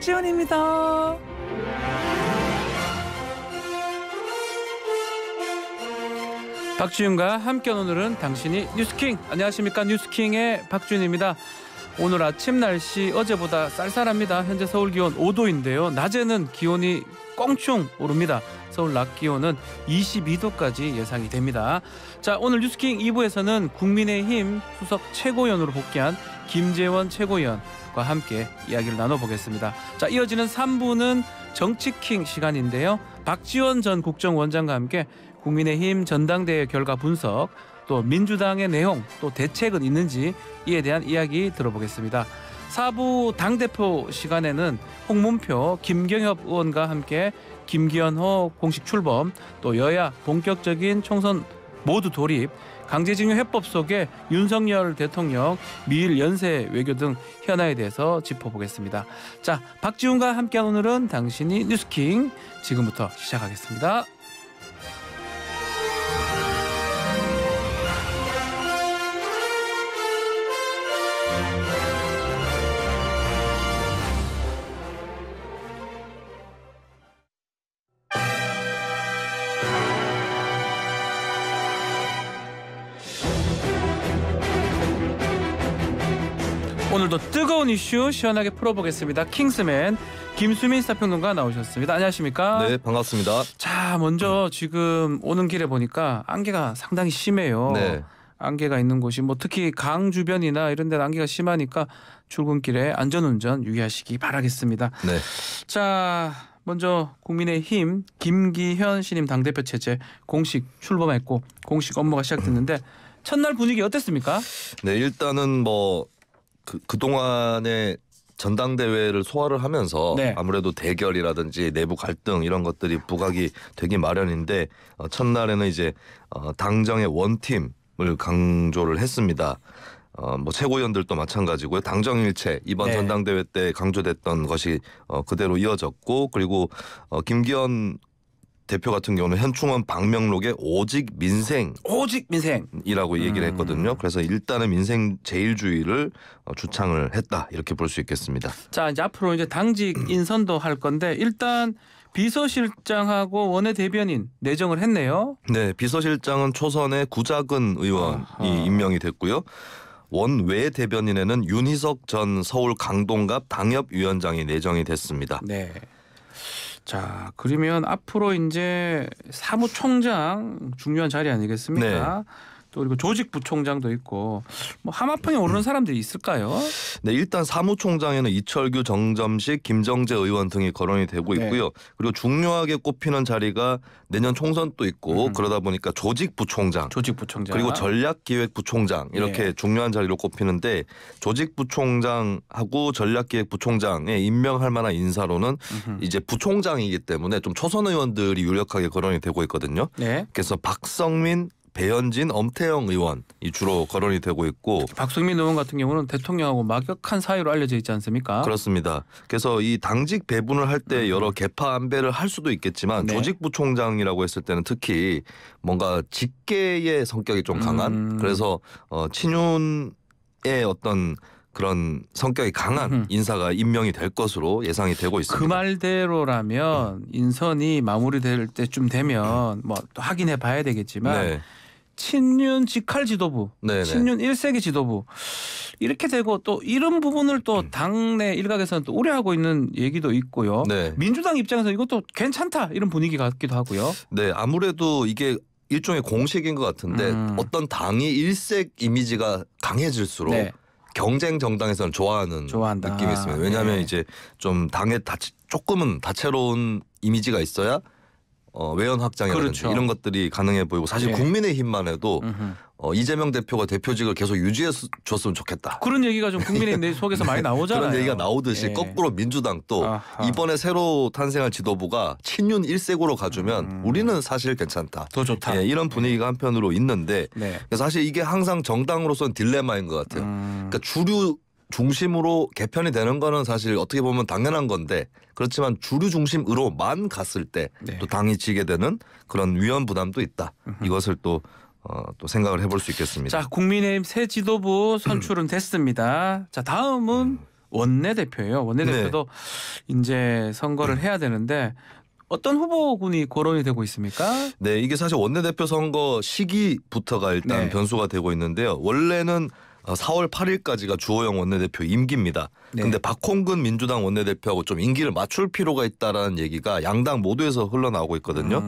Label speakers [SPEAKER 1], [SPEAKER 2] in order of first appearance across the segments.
[SPEAKER 1] 박지원입니다. 박지훈과 함께 오늘은 당신이 뉴스킹. 안녕하십니까, 뉴스킹의 박지훈입니다. 오늘 아침 날씨 어제보다 쌀쌀합니다. 현재 서울 기온 5도인데요. 낮에는 기온이 껑충 오릅니다. 서울 낮 기온은 22도까지 예상이 됩니다. 자, 오늘 뉴스킹 2부에서는 국민의힘 수석 최고위원으로 복귀한 김재원 최고위원과 함께 이야기를 나눠보겠습니다. 자, 이어지는 3부는 정치킹 시간인데요. 박지원 전 국정원장과 함께 국민의힘 전당대회 결과 분석, 또 민주당의 내용, 또 대책은 있는지 이에 대한 이야기 들어보겠습니다. 4부 당대표 시간에는 홍문표, 김경협 의원과 함께 김기현호 공식 출범, 또 여야 본격적인 총선 모두 돌입, 강제징용 해법 속에 윤석열 대통령 미일 연쇄 외교 등 현안에 대해서 짚어보겠습니다. 자, 박지훈과 함께한 오늘은 당신이 뉴스킹 지금부터 시작하겠습니다. 오늘도 뜨거운 이슈 시원하게 풀어보겠습니다. 킹스맨 김수민 시사평론가 나오셨습니다. 안녕하십니까?
[SPEAKER 2] 네, 반갑습니다.
[SPEAKER 1] 자, 먼저 지금 오는 길에 보니까 안개가 상당히 심해요.
[SPEAKER 2] 네.
[SPEAKER 1] 안개가 있는 곳이 특히 강 주변이나 이런 데는 안개가 심하니까 출근길에 안전운전 유의하시기 바라겠습니다.
[SPEAKER 2] 네.
[SPEAKER 1] 자, 먼저 국민의힘 김기현 신임 당대표 체제 공식 출범했고 공식 업무가 시작됐는데 첫날 분위기 어땠습니까?
[SPEAKER 2] 네, 일단은 그동안의 전당대회를 소화를 하면서
[SPEAKER 1] 네.
[SPEAKER 2] 아무래도 대결이라든지 내부 갈등 이런 것들이 부각이 되기 마련인데 첫날에는 이제 당정의 원팀을 강조를 했습니다. 최고위원들도 마찬가지고요. 당정일체 이번
[SPEAKER 1] 네.
[SPEAKER 2] 전당대회 때 강조됐던 것이 그대로 이어졌고, 그리고 김기현 대표 같은 경우는 현충원 방명록에 오직 민생이라고 얘기를 했거든요. 그래서 일단은 민생 제일주의를 주창을 했다, 이렇게 볼 수 있겠습니다.
[SPEAKER 1] 자, 이제 앞으로 이제 당직 인선도 할 건데 일단 비서실장하고 원내대변인 내정을 했네요.
[SPEAKER 2] 네, 비서실장은 초선의 구자근 의원이 임명이 됐고요. 원외 대변인에는 윤희석 전 서울 강동갑 당협위원장이 내정이 됐습니다.
[SPEAKER 1] 네. 자, 그러면 앞으로 이제 사무총장 중요한 자리 아니겠습니까?
[SPEAKER 2] 네.
[SPEAKER 1] 또 그리고 조직부총장도 있고 하마평에 오르는 사람들이 있을까요?
[SPEAKER 2] 네, 일단 사무총장에는 이철규, 정점식, 김정재 의원 등이 거론이 되고 있고요.
[SPEAKER 1] 네.
[SPEAKER 2] 그리고 중요하게 꼽히는 자리가 내년 총선도 있고 그러다 보니까 조직부총장, 그리고 전략기획부총장 이렇게
[SPEAKER 1] 네.
[SPEAKER 2] 중요한 자리로 꼽히는데, 조직부총장하고 전략기획부총장에 임명할 만한 인사로는 이제 부총장이기 때문에 좀 초선 의원들이 유력하게 거론이 되고 있거든요.
[SPEAKER 1] 네.
[SPEAKER 2] 그래서 박성민, 배현진, 엄태영 의원이 주로 거론이 되고 있고,
[SPEAKER 1] 박성민 의원 같은 경우는 대통령하고 막역한 사이로 알려져 있지 않습니까?
[SPEAKER 2] 그렇습니다. 그래서 이 당직 배분을 할 때 여러 개파 안배를 할 수도 있겠지만
[SPEAKER 1] 네.
[SPEAKER 2] 조직부총장이라고 했을 때는 특히 뭔가 직계의 성격이 좀 강한, 그래서 친윤의 어떤 그런 성격이 강한 인사가 임명이 될 것으로 예상이 되고 있습니다.
[SPEAKER 1] 그 말대로라면 인선이 마무리될 때쯤 되면 또 확인해 봐야 되겠지만
[SPEAKER 2] 네.
[SPEAKER 1] 친윤 직할 지도부,
[SPEAKER 2] 네네.
[SPEAKER 1] 친윤 1세기 지도부 이렇게 되고 또 이런 부분을 또 당내 일각에서는 또 우려하고 있는 얘기도 있고요.
[SPEAKER 2] 네.
[SPEAKER 1] 민주당 입장에서 이것도 괜찮다 이런 분위기 같기도 하고요.
[SPEAKER 2] 네, 아무래도 이게 일종의 공식인 것 같은데 어떤 당이 일색 이미지가 강해질수록
[SPEAKER 1] 네.
[SPEAKER 2] 경쟁 정당에서는 좋아한다. 느낌이 있습니다. 왜냐하면
[SPEAKER 1] 네.
[SPEAKER 2] 이제 좀 당에 조금은 다채로운 이미지가 있어야 외연 확장이라든지
[SPEAKER 1] 그렇죠.
[SPEAKER 2] 이런 것들이 가능해 보이고, 사실
[SPEAKER 1] 네.
[SPEAKER 2] 국민의힘만 해도 이재명 대표가 대표직을 계속 유지해 줬으면 좋겠다.
[SPEAKER 1] 그런 얘기가 좀 국민의힘 속에서 많이 나오잖아요.
[SPEAKER 2] 그런 얘기가 나오듯이
[SPEAKER 1] 예.
[SPEAKER 2] 거꾸로 민주당도
[SPEAKER 1] 아하.
[SPEAKER 2] 이번에 새로 탄생할 지도부가 친윤 일색으로 가주면 우리는 사실 괜찮다.
[SPEAKER 1] 더 좋다.
[SPEAKER 2] 예, 이런 분위기가 한편으로 있는데,
[SPEAKER 1] 네.
[SPEAKER 2] 사실 이게 항상 정당으로서는 딜레마인 것 같아요. 그러니까 주류 중심으로 개편이 되는 거는 사실 어떻게 보면 당연한 건데, 그렇지만 주류 중심으로만 갔을 때 또
[SPEAKER 1] 네.
[SPEAKER 2] 당이 지게 되는 그런 위험 부담도 있다. 이것을 또 생각을 해볼 수 있겠습니다.
[SPEAKER 1] 자, 국민의힘 새 지도부 선출은 됐습니다. 자, 다음은 원내대표예요. 원내대표도 이제 선거를 해야 되는데 어떤 후보군이 거론이 되고 있습니까?
[SPEAKER 2] 네, 이게 사실 원내대표 선거 시기부터가 일단
[SPEAKER 1] 네.
[SPEAKER 2] 변수가 되고 있는데요. 원래는 4월 8일까지가 주호영 원내대표 임기입니다.
[SPEAKER 1] 네.
[SPEAKER 2] 근데 박홍근 민주당 원내대표하고 좀 임기를 맞출 필요가 있다라는 얘기가 양당 모두에서 흘러나오고 있거든요.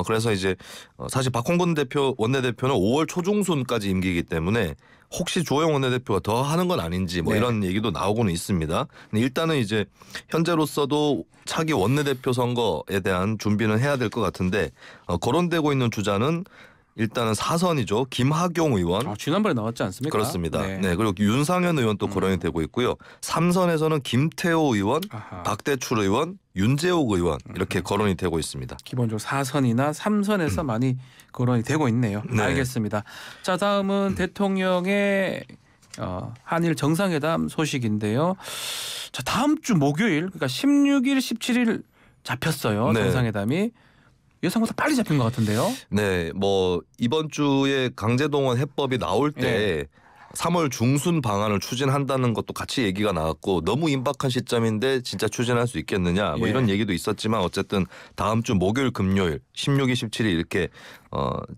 [SPEAKER 2] 그래서 이제 사실 박홍근 원내대표는 5월 초중순까지 임기이기 때문에 혹시 주호영 원내대표가 더 하는 건 아닌지 뭐
[SPEAKER 1] 네.
[SPEAKER 2] 이런 얘기도 나오고는 있습니다. 근데 일단은 이제 현재로서도 차기 원내대표 선거에 대한 준비는 해야 될 것 같은데 거론되고 있는 주자는 일단은 4선이죠. 김학용 의원.
[SPEAKER 1] 지난번에 나왔지 않습니까?
[SPEAKER 2] 그렇습니다.
[SPEAKER 1] 네.
[SPEAKER 2] 네, 그리고 윤상현 의원 또 거론이 되고 있고요. 3선에서는 김태호 의원,
[SPEAKER 1] 아하.
[SPEAKER 2] 박대출 의원, 윤재옥 의원 이렇게 거론이 되고 있습니다.
[SPEAKER 1] 기본적으로 4선이나 3선에서 많이 거론이 되고 있네요.
[SPEAKER 2] 네.
[SPEAKER 1] 알겠습니다. 자, 다음은 대통령의 한일 정상회담 소식인데요. 자, 다음 주 목요일 그러니까 16일, 17일 잡혔어요.
[SPEAKER 2] 네.
[SPEAKER 1] 정상회담이. 예상보다 빨리 잡힌 것 같은데요.
[SPEAKER 2] 네, 뭐 이번 주에 강제동원 해법이 나올 때 3월 중순 방안을 추진한다는 것도 같이 얘기가 나왔고 너무 임박한 시점인데 진짜 추진할 수 있겠느냐 뭐
[SPEAKER 1] 예.
[SPEAKER 2] 이런 얘기도 있었지만 어쨌든 다음 주 목요일 금요일 16일 17일 이렇게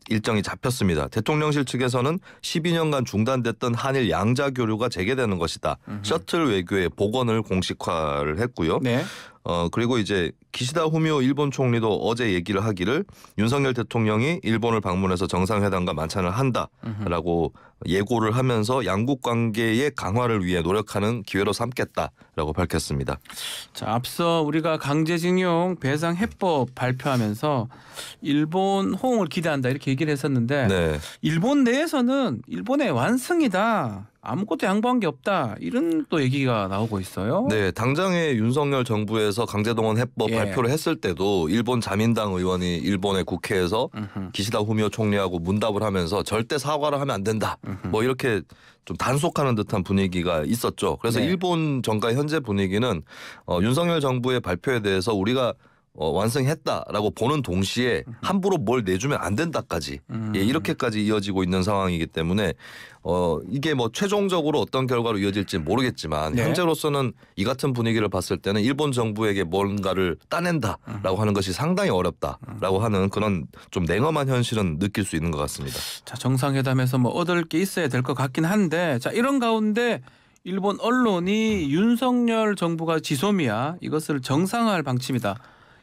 [SPEAKER 2] 일정이 잡혔습니다. 대통령실 측에서는 12년간 중단됐던 한일 양자 교류가 재개되는 것이다. 셔틀 외교의 복원을 공식화를 했고요.
[SPEAKER 1] 네.
[SPEAKER 2] 그리고 이제 기시다 후미오 일본 총리도 어제 얘기를 하기를 윤석열 대통령이 일본을 방문해서 정상회담과 만찬을 한다라고 예고를 하면서 양국 관계의 강화를 위해 노력하는 기회로 삼겠다라고 밝혔습니다.
[SPEAKER 1] 자, 앞서 우리가 강제징용 배상 해법 발표하면서 일본 호응을 기대한다 이렇게 얘기를 했었는데
[SPEAKER 2] 네.
[SPEAKER 1] 일본 내에서는 일본의 완승이다. 아무것도 양보한 게 없다. 이런 또 얘기가 나오고 있어요.
[SPEAKER 2] 네, 당장에 윤석열 정부에서 강제동원 해법
[SPEAKER 1] 예.
[SPEAKER 2] 발표를 했을 때도 일본 자민당 의원이 일본의 국회에서 기시다 후미오 총리하고 문답을 하면서 절대 사과를 하면 안 된다. 뭐 이렇게 좀 단속하는 듯한 분위기가 있었죠. 그래서
[SPEAKER 1] 네. 일본
[SPEAKER 2] 일본 정가 현재 분위기는 윤석열 정부의 발표에 대해서 우리가 완성했다라고 보는 동시에 함부로 뭘 내주면 안 된다까지 이렇게까지 이어지고 있는 상황이기 때문에 이게 뭐 최종적으로 어떤 결과로 이어질지 모르겠지만
[SPEAKER 1] 네.
[SPEAKER 2] 현재로서는 이 같은 분위기를 봤을 때는 일본 정부에게 뭔가를 따낸다라고 하는 것이 상당히 어렵다라고 하는 그런 좀 냉엄한 현실은 느낄 수 있는 것 같습니다.
[SPEAKER 1] 자, 정상회담에서 뭐 얻을 게 있어야 될 것 같긴 한데 자, 이런 가운데 일본 언론이 윤석열 정부가 지소미아 이것을 정상화할 방침이다.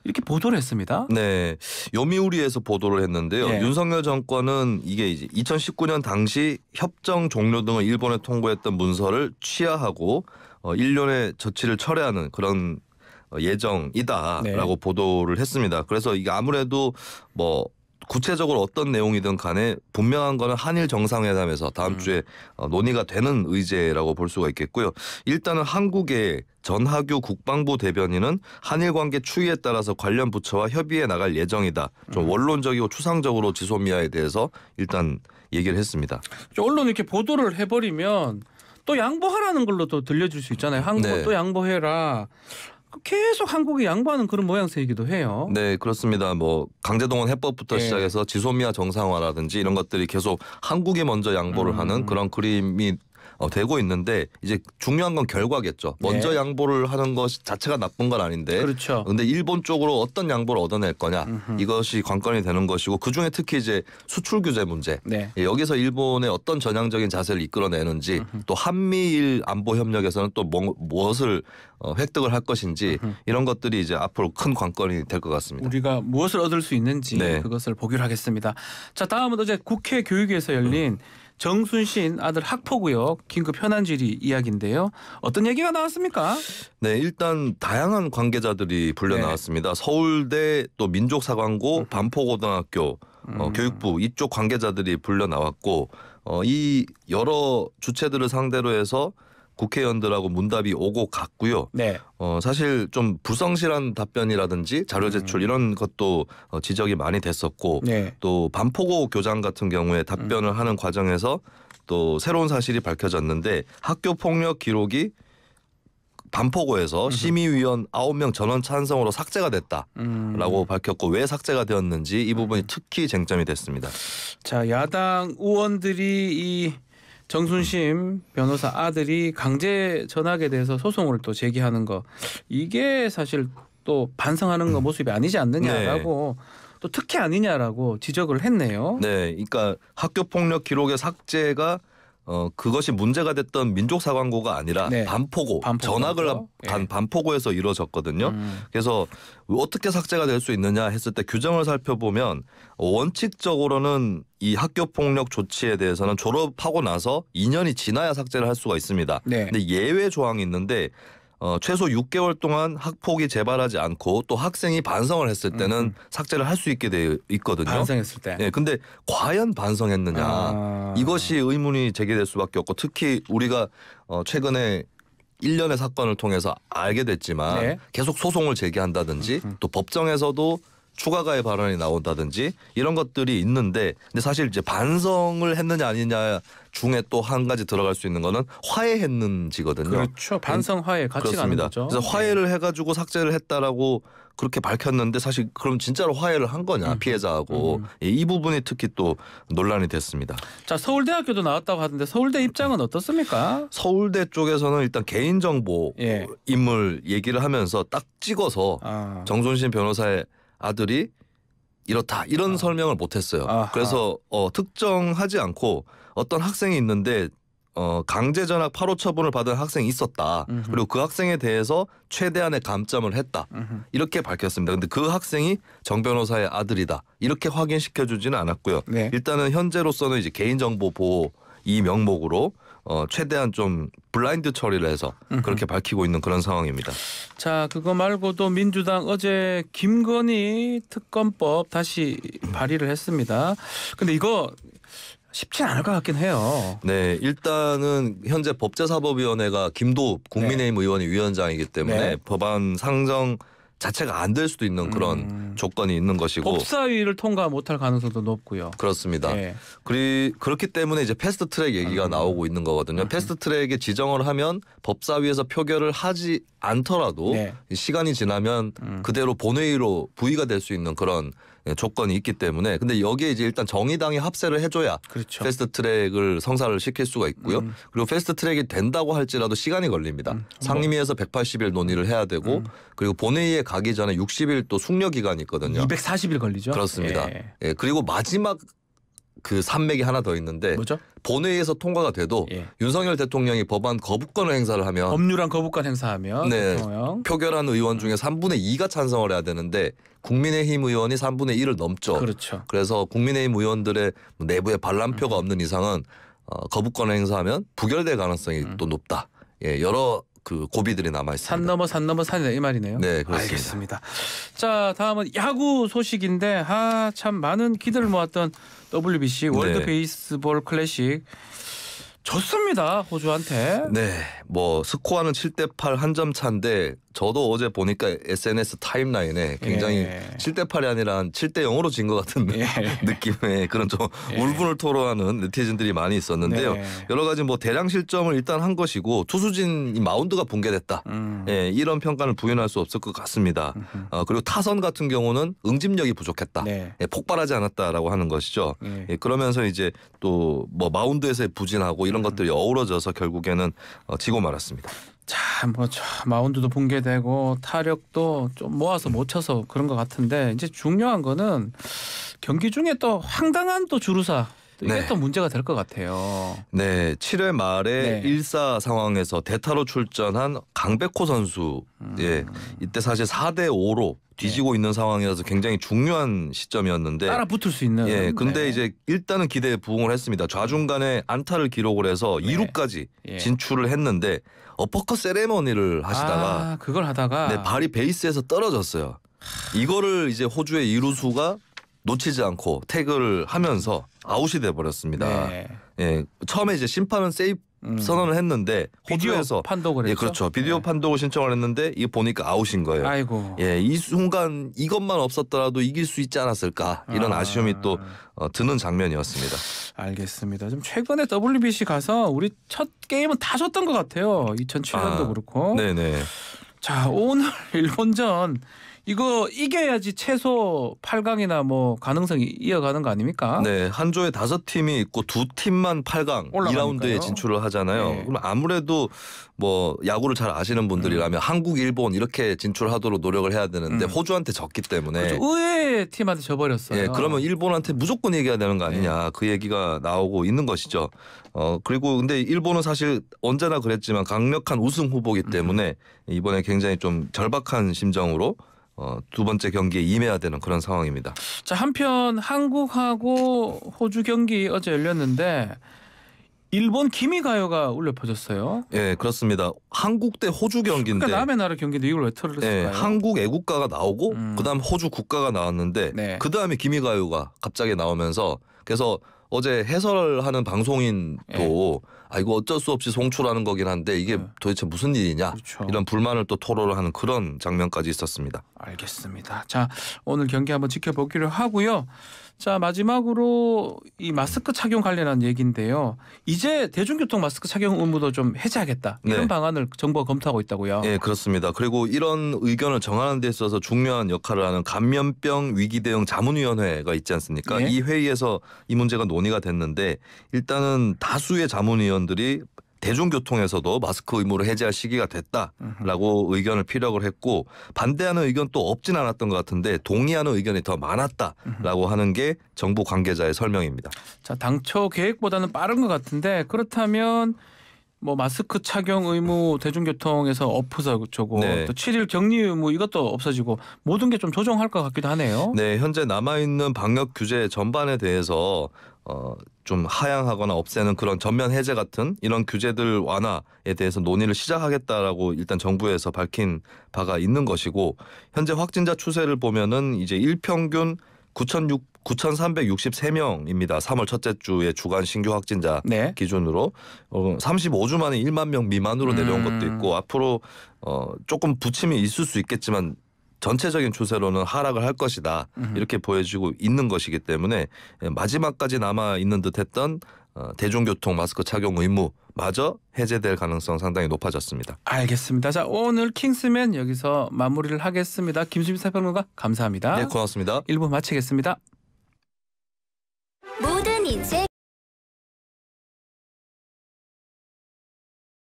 [SPEAKER 1] 이렇게 보도를 했습니다.
[SPEAKER 2] 네, 요미우리에서 보도를 했는데요.
[SPEAKER 1] 네.
[SPEAKER 2] 윤석열 정권은 이게 이제 2019년 당시 협정 종료 등을 일본에 통보했던 문서를 취하하고 일련의 조치를 철회하는 그런 예정이다라고
[SPEAKER 1] 네.
[SPEAKER 2] 보도를 했습니다. 그래서 이게 아무래도 뭐 구체적으로 어떤 내용이든 간에 분명한 거는 한일 정상회담에서 다음 주에 논의가 되는 의제라고 볼 수가 있겠고요. 일단은 한국의 전하규 국방부 대변인은 한일 관계 추이에 따라서 관련 부처와 협의해 나갈 예정이다. 좀 원론적이고 추상적으로 지소미아에 대해서 일단 얘기를 했습니다.
[SPEAKER 1] 언론 이렇게 보도를 해버리면 또 양보하라는 걸로 또 들려줄 수 있잖아요. 한국
[SPEAKER 2] 네.
[SPEAKER 1] 또 양보해라. 계속 한국이 양보하는 그런 모양새이기도 해요.
[SPEAKER 2] 네, 그렇습니다. 뭐 강제동원 해법부터
[SPEAKER 1] 예.
[SPEAKER 2] 시작해서 지소미아 정상화라든지 이런 것들이 계속 한국이 먼저 양보를 하는 그런 그림이 되고 있는데 이제 중요한 건 결과겠죠. 먼저
[SPEAKER 1] 네.
[SPEAKER 2] 양보를 하는 것 자체가 나쁜 건 아닌데
[SPEAKER 1] 그렇죠.
[SPEAKER 2] 근데 일본 쪽으로 어떤 양보를 얻어낼 거냐 이것이 관건이 되는 것이고 그중에 특히 이제 수출 규제 문제
[SPEAKER 1] 네.
[SPEAKER 2] 여기서 일본의 어떤 전향적인 자세를 이끌어내는지 또 한미일 안보 협력에서는 또 무엇을 획득을 할 것인지 이런 것들이 이제 앞으로 큰 관건이 될 것 같습니다.
[SPEAKER 1] 우리가 무엇을 얻을 수 있는지
[SPEAKER 2] 네.
[SPEAKER 1] 그것을 보기로 하겠습니다. 자, 다음은 어제 국회 교육위에서 열린 정순신 아들 학폭 의혹 긴급 현안 질의 이야기인데요. 어떤 얘기가 나왔습니까?
[SPEAKER 2] 네, 일단 다양한 관계자들이 불려
[SPEAKER 1] 네.
[SPEAKER 2] 나왔습니다. 서울대 또 민족사관고 반포고등학교 교육부 이쪽 관계자들이 불려 나왔고 이 여러 주체들을 상대로 해서 국회의원들하고 문답이 오고 갔고요.
[SPEAKER 1] 네.
[SPEAKER 2] 사실 좀 불성실한 답변이라든지 자료 제출 이런 것도 지적이 많이 됐었고
[SPEAKER 1] 네.
[SPEAKER 2] 또 반포고 교장 같은 경우에 답변을 하는 과정에서 또 새로운 사실이 밝혀졌는데 학교 폭력 기록이 반포고에서 심의위원 9명 전원 찬성으로 삭제가 됐다라고 밝혔고 왜 삭제가 되었는지 이 부분이 특히 쟁점이 됐습니다.
[SPEAKER 1] 자, 야당 의원들이 이 정순심 변호사 아들이 강제 전학에 대해서 소송을 또 제기하는 거 이게 사실 또 반성하는 거 모습이 아니지 않느냐라고 또 특혜 아니냐라고 지적을 했네요.
[SPEAKER 2] 네, 그러니까 학교 폭력 기록의 삭제가 그것이 문제가 됐던 민족사관고가 아니라
[SPEAKER 1] 네.
[SPEAKER 2] 반포고
[SPEAKER 1] 반포고죠.
[SPEAKER 2] 전학을
[SPEAKER 1] 예.
[SPEAKER 2] 간 반포고에서 이루어졌거든요. 그래서 어떻게 삭제가 될 수 있느냐 했을 때 규정을 살펴보면 원칙적으로는 이 학교 폭력 조치에 대해서는 졸업하고 나서 2년이 지나야 삭제를 할 수가 있습니다.
[SPEAKER 1] 네.
[SPEAKER 2] 근데 예외 조항이 있는데 최소 6개월 동안 학폭이 재발하지 않고 또 학생이 반성을 했을 때는 삭제를 할 수 있게 되어 있거든요.
[SPEAKER 1] 반성했을 때.
[SPEAKER 2] 네, 근데 과연 반성했느냐 이것이 의문이 제기될 수밖에 없고 특히 우리가 최근에 일련의 사건을 통해서 알게 됐지만
[SPEAKER 1] 네.
[SPEAKER 2] 계속 소송을 제기한다든지 또 법정에서도 추가 가해 발언이 나온다든지 이런 것들이 있는데 근데 사실 이제 반성을 했느냐 아니냐 중에 또 한 가지 들어갈 수 있는 거는 화해했는지거든요.
[SPEAKER 1] 그렇죠. 반성 화해 같이
[SPEAKER 2] 그렇습니다.
[SPEAKER 1] 가는 거죠.
[SPEAKER 2] 그래서 화해를 해가지고 삭제를 했다라고 그렇게 밝혔는데 사실 그럼 진짜로 화해를 한 거냐 피해자하고 이 부분이 특히 또 논란이 됐습니다.
[SPEAKER 1] 자, 서울대학교도 나왔다고 하던데 서울대 입장은 어떻습니까?
[SPEAKER 2] 서울대 쪽에서는 일단 개인정보
[SPEAKER 1] 예.
[SPEAKER 2] 인물 얘기를 하면서 딱 찍어서 정순신 변호사의 아들이 이렇다 이런 설명을 못했어요.
[SPEAKER 1] 아하.
[SPEAKER 2] 그래서 특정하지 않고 어떤 학생이 있는데 강제 전학 8호 처분을 받은 학생이 있었다. 그리고 그 학생에 대해서 최대한의 감점을 했다. 이렇게 밝혔습니다. 근데 그 학생이 정 변호사의 아들이다. 이렇게 확인시켜주지는 않았고요.
[SPEAKER 1] 네.
[SPEAKER 2] 일단은 현재로서는 이제 개인정보 보호 이 명목으로 최대한 좀 블라인드 처리를 해서 그렇게 밝히고 있는 그런 상황입니다.
[SPEAKER 1] 자, 그거 말고도 민주당 어제 김건희 특검법 다시 발의를 했습니다. 근데 이거 쉽진 않을 것 같긴 해요.
[SPEAKER 2] 네, 일단은 현재 법제사법위원회가 김도읍 국민의힘 의원이 위원장이기 때문에
[SPEAKER 1] 네.
[SPEAKER 2] 법안 상정 자체가 안 될 수도 있는 그런 조건이 있는 것이고
[SPEAKER 1] 법사위를 통과 못할 가능성도 높고요.
[SPEAKER 2] 그렇습니다.
[SPEAKER 1] 네.
[SPEAKER 2] 그렇기 때문에 이제 패스트트랙 얘기가 나오고 있는 거거든요. 패스트트랙에 지정을 하면 법사위에서 표결을 하지 않더라도
[SPEAKER 1] 네.
[SPEAKER 2] 시간이 지나면 그대로 본회의로 부의가 될 수 있는 그런 조건이 있기 때문에 근데 여기에 이제 일단 정의당이 합세를 해줘야
[SPEAKER 1] 그렇죠.
[SPEAKER 2] 패스트트랙을 성사를 시킬 수가 있고요. 그리고 패스트트랙이 된다고 할지라도 시간이 걸립니다. 상임위에서 180일 논의를 해야 되고 그리고 본회의에 가기 전에 60일 또 숙려 기간이 있거든요.
[SPEAKER 1] 240일 걸리죠.
[SPEAKER 2] 그렇습니다.
[SPEAKER 1] 예.
[SPEAKER 2] 예, 그리고 마지막 그 산맥이 하나 더 있는데
[SPEAKER 1] 뭐죠?
[SPEAKER 2] 본회의에서 통과가 돼도
[SPEAKER 1] 예.
[SPEAKER 2] 윤석열 대통령이 법안 거부권을 행사를 하면
[SPEAKER 1] 법률안 거부권 행사하면
[SPEAKER 2] 네,
[SPEAKER 1] 대통령.
[SPEAKER 2] 표결한 의원 중에 3분의 2가 찬성을 해야 되는데 국민의힘 의원이 3분의 1을 넘죠.
[SPEAKER 1] 그렇죠.
[SPEAKER 2] 그래서 국민의힘 의원들의 내부에 반란표가 없는 이상은 거부권을 행사하면 부결될 가능성이 또 높다. 예, 여러 그 고비들이 남아 있습니다.
[SPEAKER 1] 산 넘어 산이다 이 말이네요.
[SPEAKER 2] 네, 그렇습니다.
[SPEAKER 1] 알겠습니다. 자, 다음은 야구 소식인데 참 많은 기대를 모았던 WBC 월드
[SPEAKER 2] 네.
[SPEAKER 1] 베이스볼 클래식 졌습니다. 호주한테.
[SPEAKER 2] 네, 뭐 스코어는 7대8 한 점 차인데 저도 어제 보니까 SNS 타임라인에 굉장히
[SPEAKER 1] 예.
[SPEAKER 2] 7대8이 아니라 한 7대0으로 진 것 같은
[SPEAKER 1] 예.
[SPEAKER 2] 느낌의 그런 좀
[SPEAKER 1] 예.
[SPEAKER 2] 울분을 토로하는 네티즌들이 많이 있었는데요.
[SPEAKER 1] 네.
[SPEAKER 2] 여러 가지 뭐 대량 실점을 일단 한 것이고 투수진 이 마운드가 붕괴됐다. 예, 이런 평가를 부인할 수 없을 것 같습니다. 그리고 타선 같은 경우는 응집력이 부족했다.
[SPEAKER 1] 네.
[SPEAKER 2] 예, 폭발하지 않았다라고 하는 것이죠.
[SPEAKER 1] 예.
[SPEAKER 2] 예, 그러면서 이제 또 뭐 마운드에서의 부진하고 이런 것들이 어우러져서 결국에는 지고 말았습니다.
[SPEAKER 1] 참, 마운드도 붕괴되고 타력도 좀 모아서 못 쳐서 그런 것 같은데 이제 중요한 거는 경기 중에 또 황당한 또 주루사 이게
[SPEAKER 2] 네.
[SPEAKER 1] 또 문제가 될 것 같아요.
[SPEAKER 2] 네, 7회 말에
[SPEAKER 1] 네.
[SPEAKER 2] 1사 상황에서 대타로 출전한 강백호 선수, 예, 이때 사실 4대 5로 뒤지고 있는 상황이라서 굉장히 중요한 시점이었는데,
[SPEAKER 1] 따라 붙을 수 있는.
[SPEAKER 2] 예, 근데
[SPEAKER 1] 네.
[SPEAKER 2] 이제 일단은 기대에 부응을 했습니다. 좌중간에 안타를 기록을 해서
[SPEAKER 1] 네.
[SPEAKER 2] 2루까지
[SPEAKER 1] 예.
[SPEAKER 2] 진출을 했는데 어퍼컷 세레머니를 하시다가
[SPEAKER 1] 그걸 하다가
[SPEAKER 2] 네, 발이 베이스에서 떨어졌어요. 이거를 이제 호주의 이루수가 놓치지 않고 태그를 하면서 아웃이 돼 버렸습니다.
[SPEAKER 1] 네.
[SPEAKER 2] 예, 처음에 이제 심판은 세이프 선언을 했는데
[SPEAKER 1] 비디오
[SPEAKER 2] 호주에서
[SPEAKER 1] 판독을
[SPEAKER 2] 예,
[SPEAKER 1] 했죠.
[SPEAKER 2] 그렇죠. 비디오
[SPEAKER 1] 네.
[SPEAKER 2] 판독을 신청을 했는데 이거 보니까 아웃인 거예요.
[SPEAKER 1] 아이고.
[SPEAKER 2] 예, 이 순간 이것만 없었더라도 이길 수 있지 않았을까 이런 아쉬움이 또 드는 장면이었습니다.
[SPEAKER 1] 알겠습니다. 좀 최근에 WBC 가서 우리 첫 게임은 다 졌던 것 같아요. 2007년도 그렇고.
[SPEAKER 2] 네네.
[SPEAKER 1] 자, 오늘 일본전 이거 이겨야지 최소 8강이나 뭐 가능성이 이어가는 거 아닙니까?
[SPEAKER 2] 네, 한 조에 5팀이 있고 2팀만 8강
[SPEAKER 1] 올라가니까요.
[SPEAKER 2] 2라운드에 진출을 하잖아요.
[SPEAKER 1] 네.
[SPEAKER 2] 그럼 아무래도 뭐 야구를 잘 아시는 분들이라면 한국, 일본 이렇게 진출하도록 노력을 해야 되는데 호주한테 졌기 때문에
[SPEAKER 1] 그렇죠. 의외의 팀한테 져버렸어요.
[SPEAKER 2] 예, 그러면 일본한테 무조건 얘기해야 되는 거 아니냐 그 얘기가 나오고 있는 것이죠. 그리고 근데 일본은 사실 언제나 그랬지만 강력한 우승 후보이기 때문에 이번에 굉장히 좀 절박한 심정으로 두 번째 경기에 임해야 되는 그런 상황입니다.
[SPEAKER 1] 자, 한편 한국하고 호주 경기 어제 열렸는데 일본 기미가요가 울려 퍼졌어요.
[SPEAKER 2] 예, 그렇습니다. 한국 대 호주 경기인데
[SPEAKER 1] 그러니까 남의 나라 경기인데 이걸 왜 틀었을까요?
[SPEAKER 2] 예, 한국 애국가가 나오고 그다음 호주 국가가 나왔는데
[SPEAKER 1] 네.
[SPEAKER 2] 그다음에 기미가요가 갑자기 나오면서 그래서 어제 해설하는 방송인도 아 이거 어쩔 수 없이 송출하는 거긴 한데 이게 도대체 무슨 일이냐
[SPEAKER 1] 그렇죠.
[SPEAKER 2] 이런 불만을 또 토로를 하는 그런 장면까지 있었습니다.
[SPEAKER 1] 알겠습니다. 자, 오늘 경기 한번 지켜보기로 하고요. 자, 마지막으로 이 마스크 착용 관련한 얘기인데요. 이제 대중교통 마스크 착용 의무도 좀 해제하겠다. 이런
[SPEAKER 2] 네.
[SPEAKER 1] 방안을 정부가 검토하고 있다고요.
[SPEAKER 2] 예, 그렇습니다. 그리고 이런 의견을 정하는 데 있어서 중요한 역할을 하는 감염병 위기 대응 자문위원회가 있지 않습니까?
[SPEAKER 1] 예.
[SPEAKER 2] 이 회의에서 이 문제가 논의가 됐는데 일단은 다수의 자문위원들이 대중교통에서도 마스크 의무를 해제할 시기가 됐다라고 의견을 피력을 했고 반대하는 의견 또 없진 않았던 것 같은데 동의하는 의견이 더 많았다라고 하는 게 정부 관계자의 설명입니다.
[SPEAKER 1] 자, 당초 계획보다는 빠른 것 같은데 그렇다면 뭐 마스크 착용 의무 대중교통에서 없어지고
[SPEAKER 2] 네.
[SPEAKER 1] 또 7일 격리 의무 이것도 없어지고 모든 게 좀 조정할 것 같기도 하네요.
[SPEAKER 2] 네, 현재 남아있는 방역 규제 전반에 대해서 좀 하향하거나 없애는 그런 전면 해제 같은 이런 규제들 완화에 대해서 논의를 시작하겠다라고 일단 정부에서 밝힌 바가 있는 것이고 현재 확진자 추세를 보면은 이제 일평균 9,363명입니다. 3월 첫째 주의 주간 신규 확진자
[SPEAKER 1] 네.
[SPEAKER 2] 기준으로 35주 만에 1만 명 미만으로 내려온 것도 있고 앞으로 조금 부침이 있을 수 있겠지만 전체적인 추세로는 하락을 할 것이다. 이렇게 보여지고 있는 것이기 때문에 마지막까지 남아 있는 듯했던 대중교통 마스크 착용 의무마저 해제될 가능성 상당히 높아졌습니다.
[SPEAKER 1] 알겠습니다. 자, 오늘 킹스맨 여기서 마무리를 하겠습니다. 김수민 사평론가 감사합니다.
[SPEAKER 2] 네, 고맙습니다.
[SPEAKER 1] 1부 마치겠습니다.